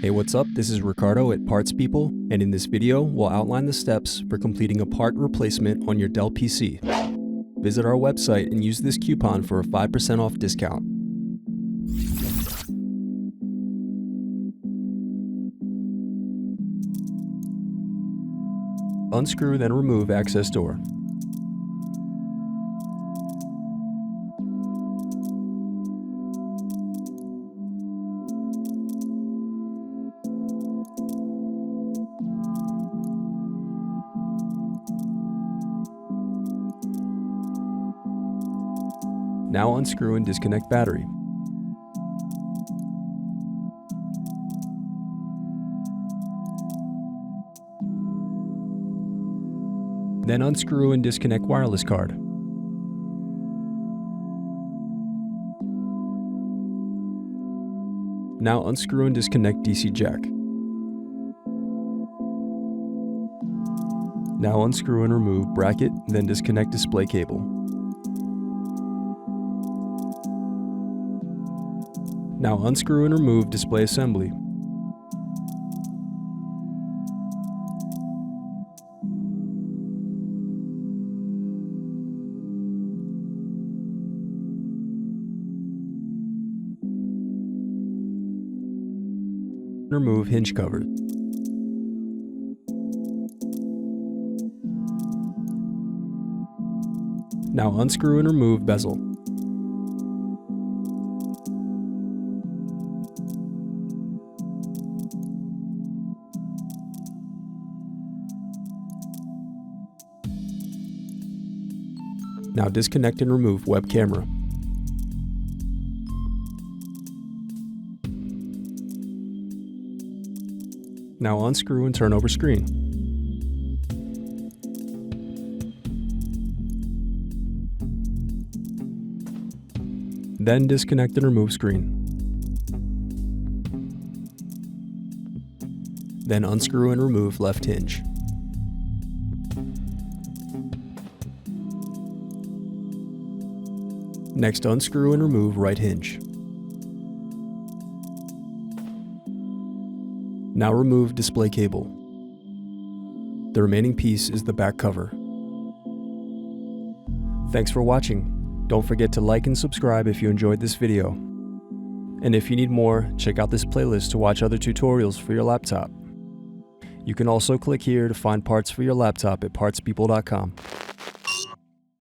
Hey, what's up? This is Ricardo at Parts People, and in this video, we'll outline the steps for completing a part replacement on your Dell PC. Visit our website and use this coupon for a 5% off discount. Unscrew, then remove access door. Now unscrew and disconnect battery. Then unscrew and disconnect wireless card. Now unscrew and disconnect DC jack. Now unscrew and remove bracket, then disconnect display cable. Now unscrew and remove display assembly. Remove hinge cover. Now unscrew and remove bezel. Now disconnect and remove web camera. Now unscrew and turn over screen. Then disconnect and remove screen. Then unscrew and remove left hinge. Next, unscrew and remove right hinge. Now remove display cable. The remaining piece is the back cover. Thanks for watching. Don't forget to like and subscribe if you enjoyed this video. And if you need more, check out this playlist to watch other tutorials for your laptop. You can also click here to find parts for your laptop at partspeople.com.